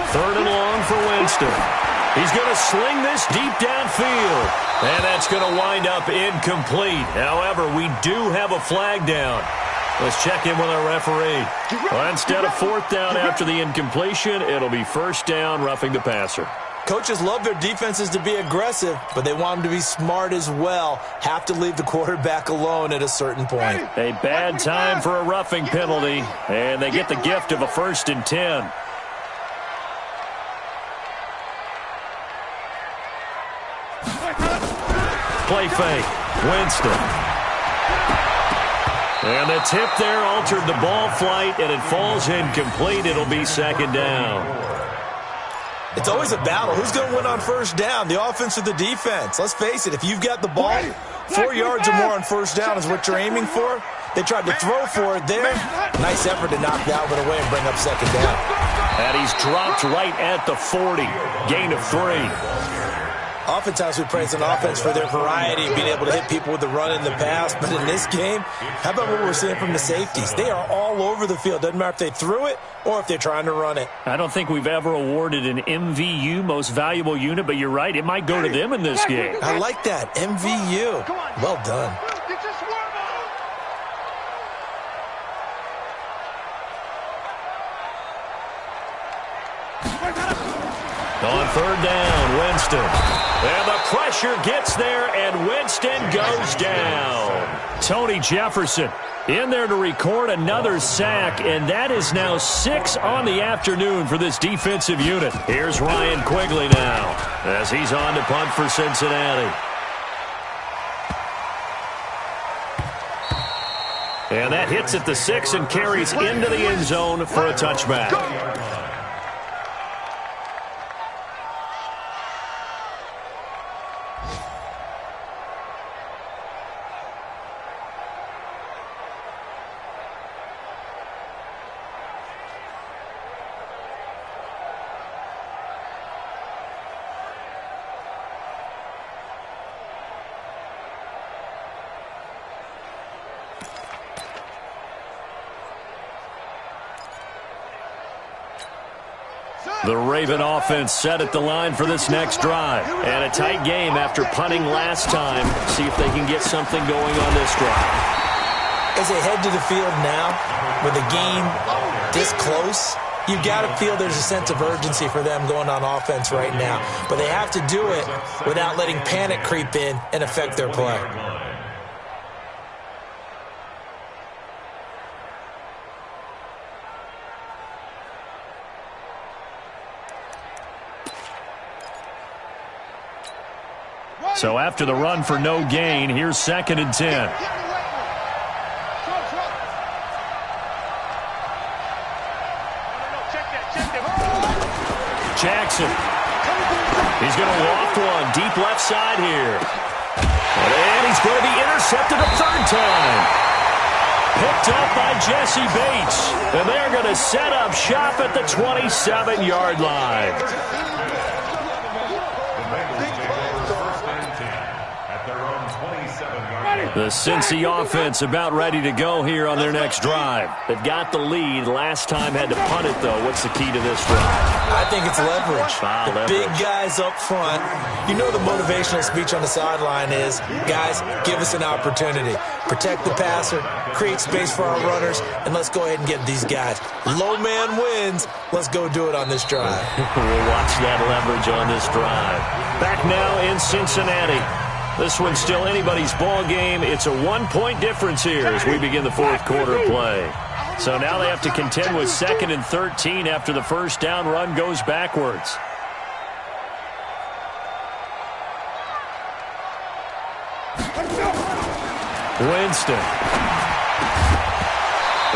Third and long for Winston. He's going to sling this deep downfield. And that's going to wind up incomplete. However, we do have a flag down. Let's check in with our referee. Well, instead of 4th down after the incompletion, it'll be 1st down, roughing the passer. Coaches love their defenses to be aggressive, but they want them to be smart as well. Have to leave the quarterback alone at a certain point. A bad time for a roughing penalty, and they get the gift of a 1st and 10. Play fake. Winston. And the tip there altered the ball flight, and it falls incomplete. It'll be 2nd down. It's always a battle. Who's going to win on 1st down, the offense or the defense? Let's face it, if you've got the ball, 4 yards or more on 1st down is what you're aiming for. They tried to throw for it there. Nice effort to knock that one away and bring up 2nd down. And he's dropped right at the 40. Gain of 3. Oftentimes we praise an offense for their variety, being able to hit people with the run and the pass. But in this game, how about what we're seeing from the safeties? They are all over the field. Doesn't matter if they threw it or if they're trying to run it. I don't think we've ever awarded an MVU, most valuable unit, but you're right. It might go to them in this game. I like that. MVU. Well done. On 3rd down, Winston. And the pressure gets there, and Winston goes down. Tony Jefferson in there to record another sack, and that is now 6 on the afternoon for this defensive unit. Here's Ryan Quigley now as he's on to punt for Cincinnati. And that hits at the 6 and carries into the end zone for a touchback. The Raven offense set at the line for this next drive. And a tight game after punting last time. See if they can get something going on this drive. As they head to the field now, with the game this close, You've got to feel there's a sense of urgency for them going on offense right now. But they have to do it without letting panic creep in and affect their play. So after the run for no gain, here's 2nd and 10. Jackson. He's going to loft one deep left side here. And he's going to be intercepted a 3rd time. Picked up by Jesse Bates. And they're going to set up shop at the 27-yard line. The Cincy offense about ready to go here on their next drive. They've got the lead. Last time had to punt it, though. What's the key to this drive? I think it's leverage. Big guys up front. You know the motivational speech on the sideline is, guys, give us an opportunity. Protect the passer, create space for our runners, and let's go ahead and get these guys. Low man wins. Let's go do it on this drive. We'll watch that leverage on this drive. Back now in Cincinnati. This one's still anybody's ball game. It's a 1-point difference here as we begin the 4th quarter play. So now they have to contend with 2nd and 13 after the first down run goes backwards. Winston.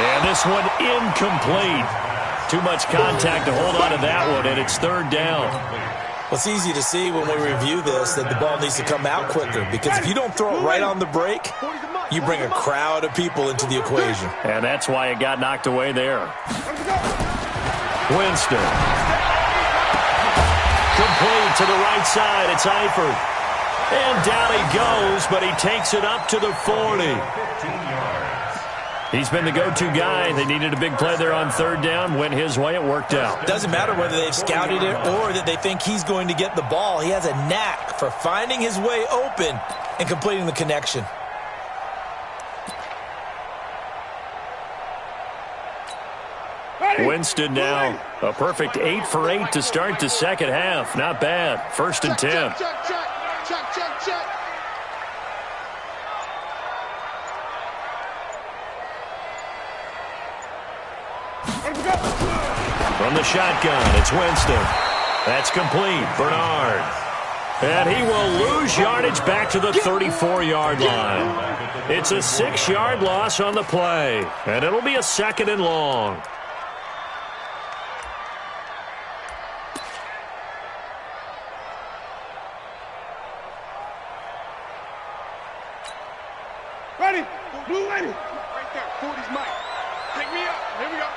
And this one incomplete. Too much contact to hold on to that one, and it's 3rd down. Well, it's easy to see when we review this that the ball needs to come out quicker, because if you don't throw it right on the break, you bring a crowd of people into the equation. And that's why it got knocked away there. Winston. Complete to the right side. It's Eifert. And down he goes, but he takes it up to the 40. He's been the go-to guy. They needed a big play there on 3rd down. Went his way. It worked out. Doesn't matter whether they've scouted it or that they think he's going to get the ball. He has a knack for finding his way open and completing the connection. Winston now a perfect 8 for 8 to start the 2nd half. Not bad. 1st and 10. Check. From the shotgun, it's Winston. That's complete. Bernard. And he will lose yardage back to the 34-yard line. It's a 6-yard loss on the play. And it'll be a 2nd and long. Ready? Blue ready. Right there. 40's Mike. Pick me up. Here we go.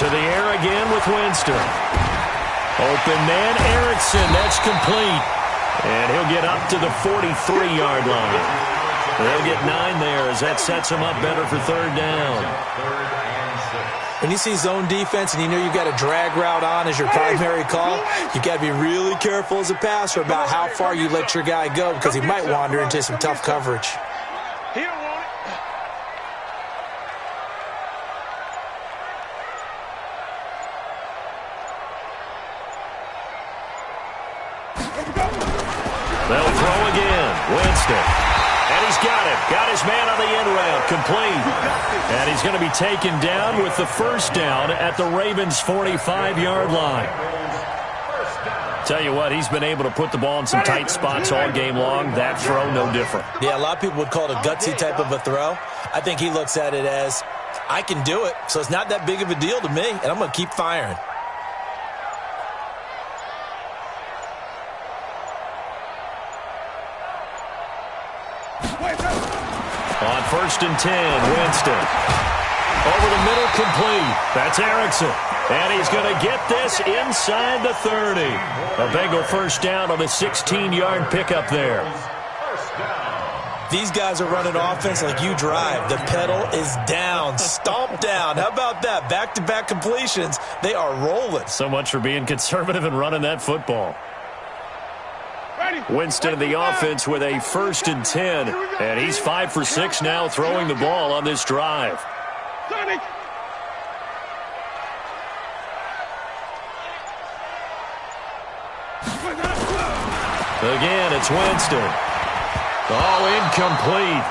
To the air again with Winston. Open man, Erickson. That's complete. And he'll get up to the 43-yard line. They'll get 9 there as that sets him up better for 3rd down. When you see zone defense and you know you've got a drag route on as your primary call, you've got to be really careful as a passer about how far you let your guy go, because he might wander into some tough coverage. They'll throw again. Winston. And he's got it. Got his man on the end route. Complete. And he's going to be taken down with the 1st down at the Ravens' 45-yard line. Tell you what, he's been able to put the ball in some tight spots all game long. That throw, no different. Yeah, a lot of people would call it a gutsy type of a throw. I think he looks at it as, I can do it, so it's not that big of a deal to me, and I'm going to keep firing. On 1st and 10, Winston. Over the middle, complete. That's Erickson. And he's going to get this inside the 30. A Bengal 1st down on the 16-yard pickup there. These guys are running offense like you drive. The pedal is down, stomped down. How about that? Back-to-back completions. They are rolling. So much for being conservative and running that football. Winston in the offense with a 1st and 10. And he's 5 for 6 now throwing the ball on this drive. Again, it's Winston. Oh, incomplete.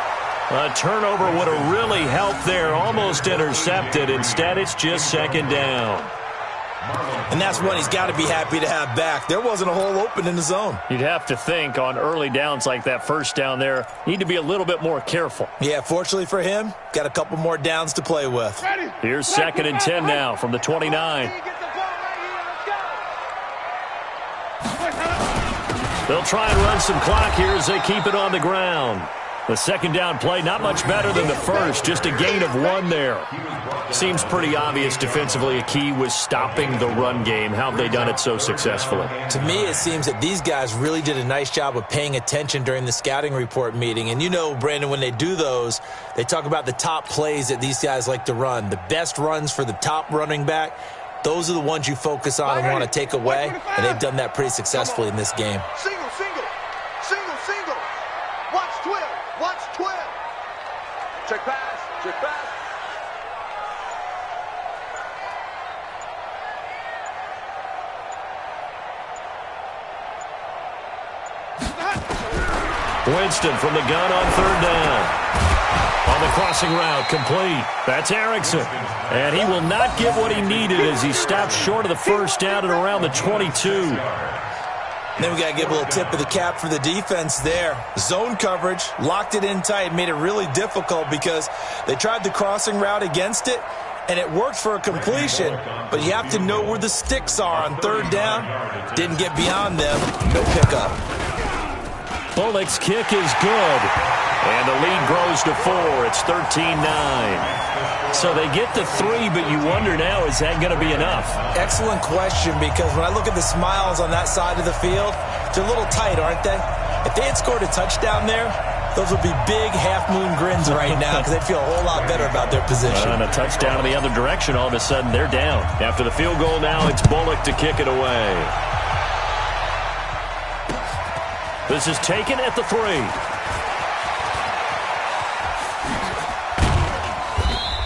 A turnover would have really helped there. Almost intercepted. Instead, it's just 2nd down. And that's one he's got to be happy to have back. There wasn't a hole open in the zone. You'd have to think on early downs like that 1st down there, need to be a little bit more careful. Yeah, fortunately for him, got a couple more downs to play with. Here's 2nd and 10 now from the 29. They'll try and run some clock here as they keep it on the ground. The 2nd down play, not much better than the first, just a gain of 1 there. Seems pretty obvious defensively a key was stopping the run game. How have they done it so successfully? To me, it seems that these guys really did a nice job of paying attention during the scouting report meeting. And you know, Brandon, when they do those, they talk about the top plays that these guys like to run. The best runs for the top running back, those are the ones you focus on and want to take away. And they've done that pretty successfully in this game. Single, single, single, single. Watch 12, watch 12. Check pass, check pass. Winston from the gun on 3rd down. On the crossing route, complete. That's Erickson. And he will not get what he needed as he stopped short of the 1st down at around the 22. Then we got to give a little tip of the cap for the defense there. Zone coverage, locked it in tight, made it really difficult because they tried the crossing route against it, and it worked for a completion, but you have to know where the sticks are on 3rd down. Didn't get beyond them. No pickup. Bullock's kick is good. And the lead grows to 4. It's 13-9. So they get to 3, but you wonder now, is that going to be enough? Excellent question, because when I look at the smiles on that side of the field, they're a little tight, aren't they? If they had scored a touchdown there, those would be big half-moon grins right now because they'd feel a whole lot better about their position. And a touchdown in the other direction, all of a sudden they're down. After the field goal now, it's Bullock to kick it away. This is taken at the 3.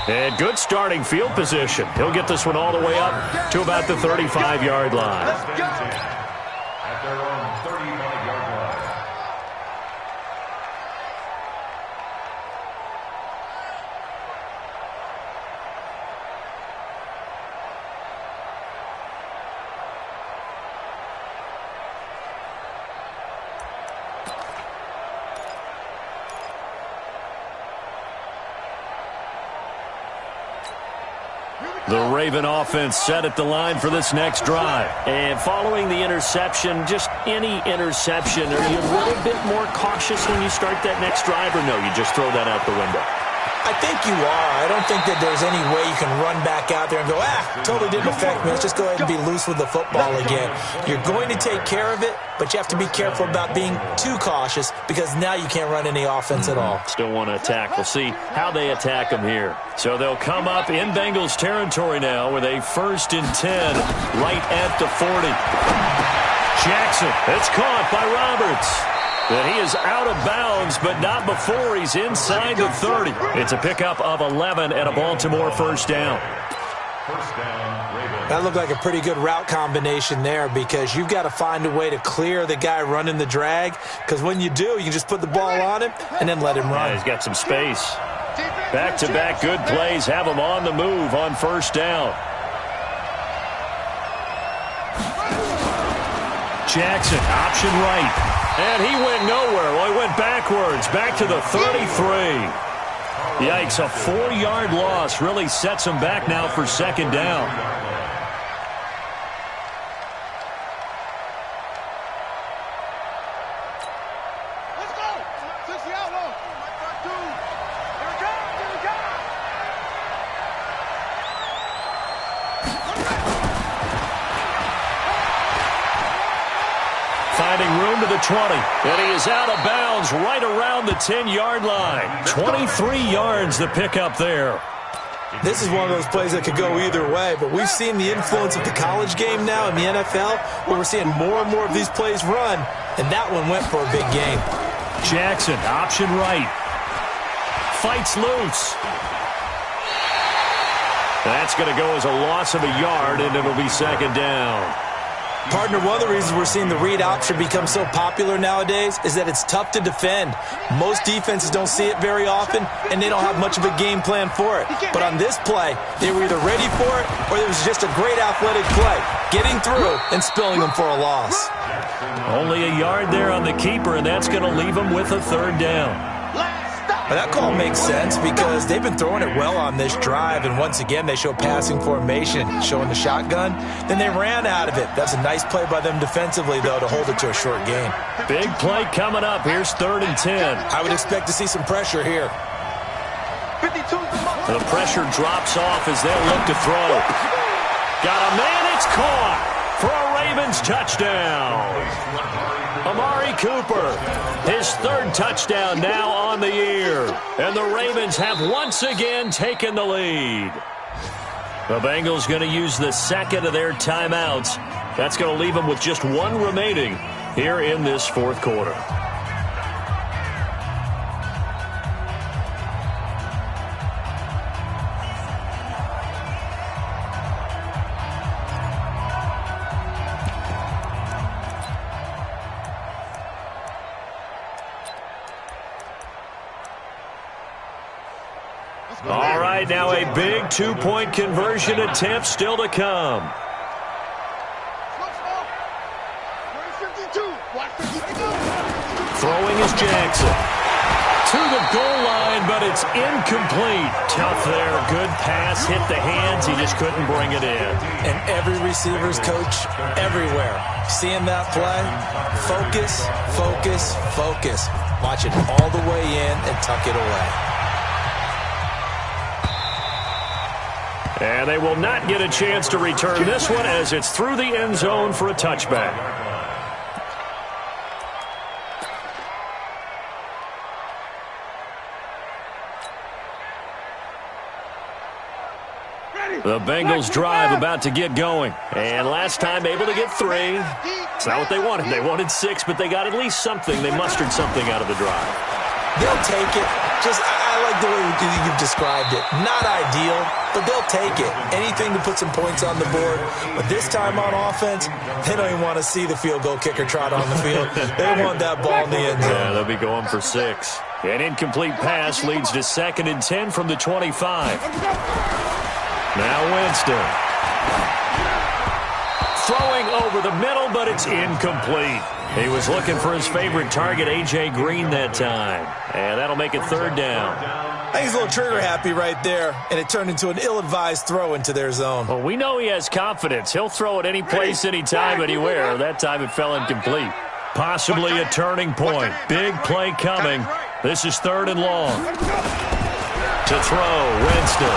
And good starting field position. He'll get this one all the way up to about the 35-yard line. At their own 35-yard line. The Raven offense set at the line for this next drive. And following the interception, just any interception, are you a little bit more cautious when you start that next drive, or no, you just throw that out the window? I think you are. I don't think that there's any way you can run back out there and go, totally didn't affect me. Let's just go ahead and be loose with the football again. You're going to take care of it, but you have to be careful about being too cautious because now you can't run any offense at all. Still want to attack. We'll see how they attack them here. So they'll come up in Bengals territory now with a 1st and 10 right at the 40. Jackson, it's caught by Roberts. And he is out of bounds, but not before he's inside the 30. It's a pickup of 11 and a Baltimore 1st down. First down, Ravens. That looked like a pretty good route combination there because you've got to find a way to clear the guy running the drag because when you do, you can just put the ball on him and then let him run. Yeah, he's got some space. Back-to-back good plays have him on the move on 1st down. Jackson, option right. And he went nowhere. Well, he went backwards, back to the 33. Yikes, a 4-yard loss really sets him back now for 2nd down. Let's go. 60 outlaw. Here we go. Here we go. Finding room to the 20. And he is out of bounds right around the 10-yard line. 23 yards the pickup there. This is one of those plays that could go either way, but we've seen the influence of the college game now in the NFL, where we're seeing more and more of these plays run, and that one went for a big gain. Jackson, option right. Fights loose. That's going to go as a loss of a yard, and it'll be second down. Partner, one of the reasons we're seeing the read option become so popular nowadays is that it's tough to defend. Most defenses don't see it very often, and they don't have much of a game plan for it. But on this play, they were either ready for it or it was just a great athletic play, getting through and spilling them for a loss. Only a yard there on the keeper, and that's going to leave them with a third down. Well, that call makes sense because they've been throwing it well on this drive, and once again they show passing formation, showing the shotgun. Then they ran out of it. That's a nice play by them defensively, though, to hold it to a short gain. Big play coming up. Here's 3rd and 10. I would expect to see some pressure here. The pressure drops off as they'll look to throw. Got a man. It's caught for a Ravens touchdown. Amari Cooper, his 3rd touchdown now on the year. And the Ravens have once again taken the lead. The Bengals going to use the second of their timeouts. That's going to leave them with just one remaining here in this 4th quarter. All right, now a big 2-point conversion attempt still to come. Throwing is Jackson. To the goal line, but it's incomplete. Tough there. Good pass. Hit the hands. He just couldn't bring it in. And every receiver's coach everywhere. Seeing that play, focus, focus, focus. Watch it all the way in and tuck it away. And they will not get a chance to return this one as it's through the end zone for a touchback. The Bengals drive about to get going. And last time able to get 3. It's not what they wanted. They wanted 6, but they got at least something. They mustered something out of the drive. They'll take it. I like the way you've described it. Not ideal, but they'll take it. Anything to put some points on the board. But this time on offense, they don't even want to see the field goal kicker trot on the field. They want that ball in the end zone. Yeah, they'll be going for 6. An incomplete pass leads to 2nd and 10 from the 25. Now Winston. Throwing over the middle, but it's incomplete. He was looking for his favorite target, A.J. Green, that time. And that'll make it 3rd down. I think he's a little trigger happy right there, and it turned into an ill-advised throw into their zone. Well, we know he has confidence. He'll throw it any place, anytime, anywhere. That time it fell incomplete. Possibly a turning point. Big play coming. This is 3rd and long. To throw, Winston.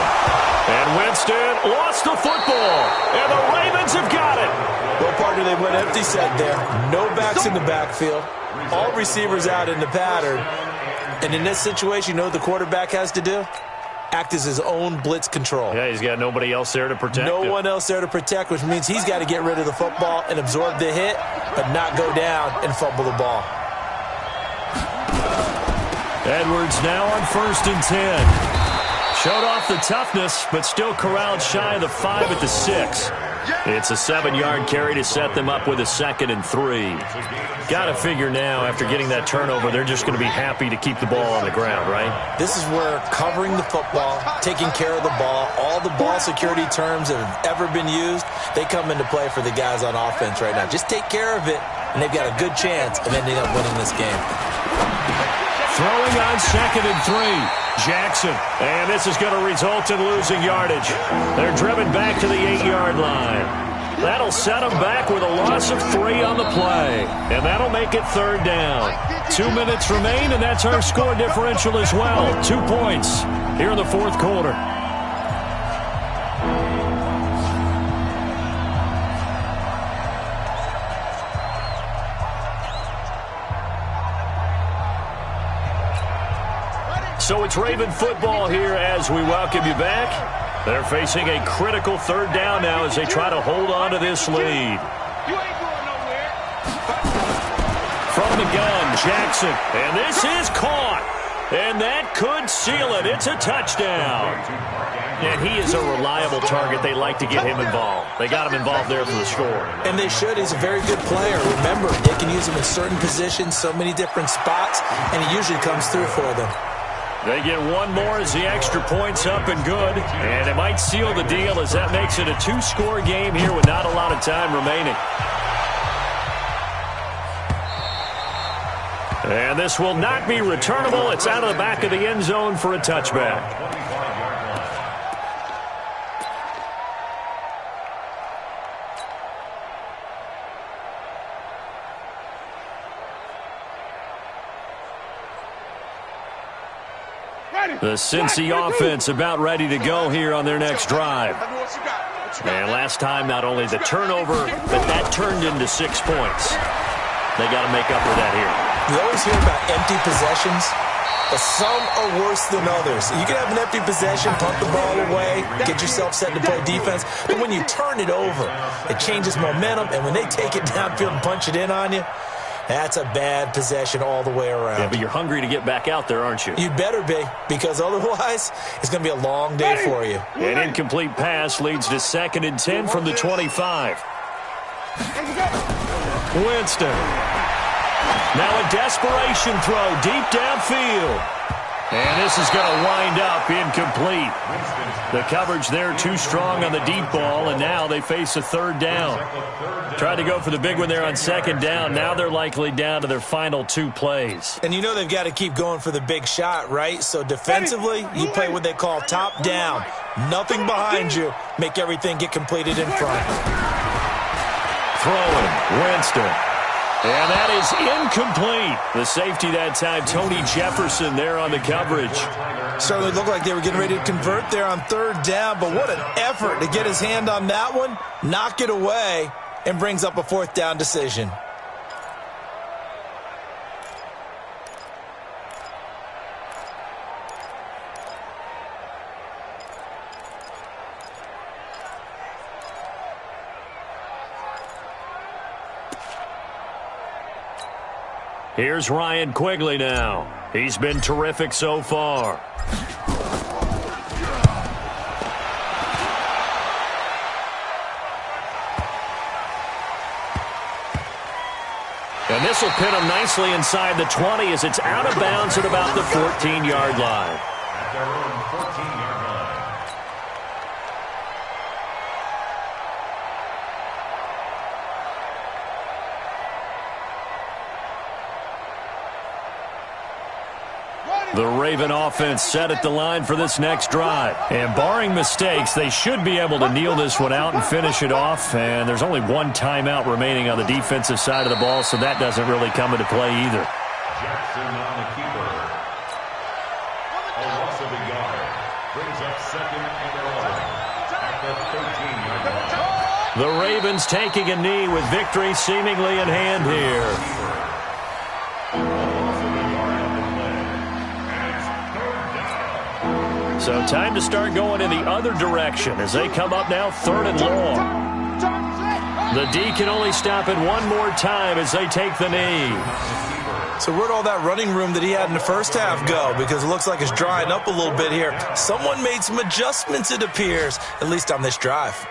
And Winston lost the football. And the Ravens have got it. Well, partner, they went empty set there. No backs in the backfield. All receivers out in the pattern. And in this situation, you know what the quarterback has to do? Act as his own blitz control. Yeah, he's got nobody else there to protect him. No one else there to protect, which means he's got to get rid of the football and absorb the hit, but not go down and fumble the ball. Edwards now on 1st and 10. Showed off the toughness, but still corralled shy of the 5 at the 6. It's a 7-yard carry to set them up with a 2nd and 3. Got to figure now, after getting that turnover, they're just going to be happy to keep the ball on the ground, right? This is where covering the football, taking care of the ball, all the ball security terms that have ever been used, they come into play for the guys on offense right now. Just take care of it, and they've got a good chance of ending up winning this game. Throwing on 2nd and 3. Jackson, and this is going to result in losing yardage. They're driven back to the 8-yard line. That'll set them back with a loss of 3 on the play, and that'll make it 3rd down. 2 minutes remain, and that's our score differential as well. 2 points here in the 4th quarter. So it's Raven football here as we welcome you back. They're facing a critical third down now as they try to hold on to this lead. From the gun, Jackson. And this is caught. And that could seal it. It's a touchdown. And he is a reliable target. They like to get him involved. They got him involved there for the score. And they should. He's a very good player. Remember, they can use him in certain positions, so many different spots, and he usually comes through for them. They get one more as the extra point's up and good. And it might seal the deal as that makes it a two-score game here with not a lot of time remaining. And this will not be returnable. It's out of the back of the end zone for a touchback. The Cincy offense about ready to go here on their next drive. And last time, not only the turnover, but that turned into 6 points. They got to make up for that here. You always hear about empty possessions, but some are worse than others. You can have an empty possession, punt the ball away, get yourself set to play defense, but when you turn it over, it changes momentum, and when they take it downfield and punch it in on you, that's a bad possession all the way around. Yeah, but you're hungry to get back out there, aren't you? You better be, because otherwise, it's going to be a long day for you. An incomplete pass leads to 2nd and 10 from the 25. Winston. Now a desperation throw deep downfield. And this is going to wind up incomplete. The coverage there too strong on the deep ball, and now they face a third down. Tried to go for the big one there on 2nd down. Now they're likely down to their final 2 plays. And you know they've got to keep going for the big shot, right? So defensively, you play what they call top down. Nothing behind you. Make everything get completed in front. Throwing, Winston. And that is incomplete. The safety that time, Tony Jefferson there on the coverage. Certainly looked like they were getting ready to convert there on 3rd down, but what an effort to get his hand on that one, knock it away, and brings up a 4th down decision. Here's Ryan Quigley now. He's been terrific so far. And this will pin him nicely inside the 20 as it's out of bounds at about the 14-yard line. At their own 14-yard line. The Raven offense set at the line for this next drive. And barring mistakes, they should be able to kneel this one out and finish it off. And there's only one timeout remaining on the defensive side of the ball, so that doesn't really come into play either. Jackson on the keeper. A loss of a yard. Brings up 2nd and 11 at the 13-yard line. The Ravens taking a knee with victory seemingly in hand here. So time to start going in the other direction as they come up now 3rd and long. The D can only stop it one more time as they take the knee. So where'd all that running room that he had in the first half go? Because it looks like it's drying up a little bit here. Someone made some adjustments, it appears, at least on this drive.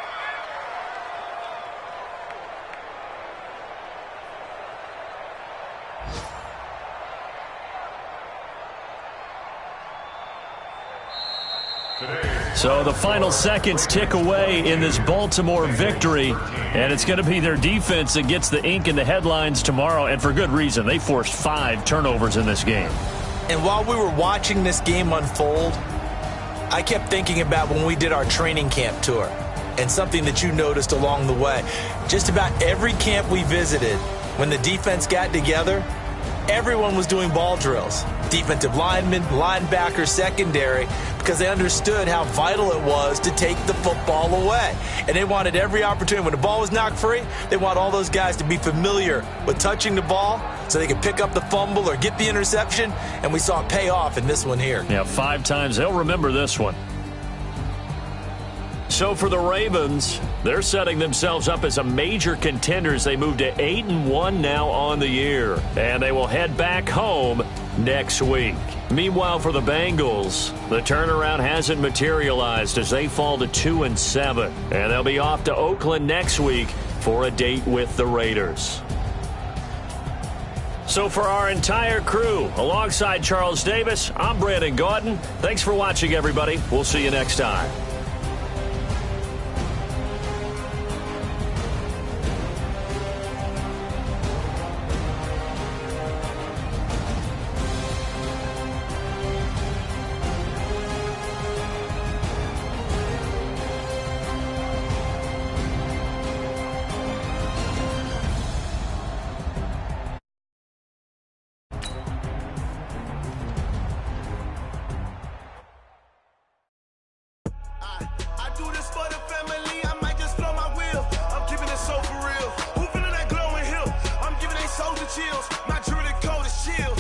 So the final seconds tick away in this Baltimore victory, and it's going to be their defense that gets the ink in the headlines tomorrow, and for good reason. They forced 5 turnovers in this game. And while we were watching this game unfold, I kept thinking about when we did our training camp tour and something that you noticed along the way. Just about every camp we visited, when the defense got together, everyone was doing ball drills. Defensive linemen, linebackers, secondary, because they understood how vital it was to take the football away. And they wanted every opportunity. When the ball was knocked free, they want all those guys to be familiar with touching the ball so they could pick up the fumble or get the interception, and we saw it pay off in this one here. Yeah, 5 times. They'll remember this one. So for the Ravens, they're setting themselves up as a major contender as they move to 8-1 now on the year. And they will head back home next week. Meanwhile, for the Bengals, the turnaround hasn't materialized as they fall to 2-7. And they'll be off to Oakland next week for a date with the Raiders. So for our entire crew, alongside Charles Davis, I'm Brandon Gaudin. Thanks for watching, everybody. We'll see you next time. Chills. My jewelry coat is chills.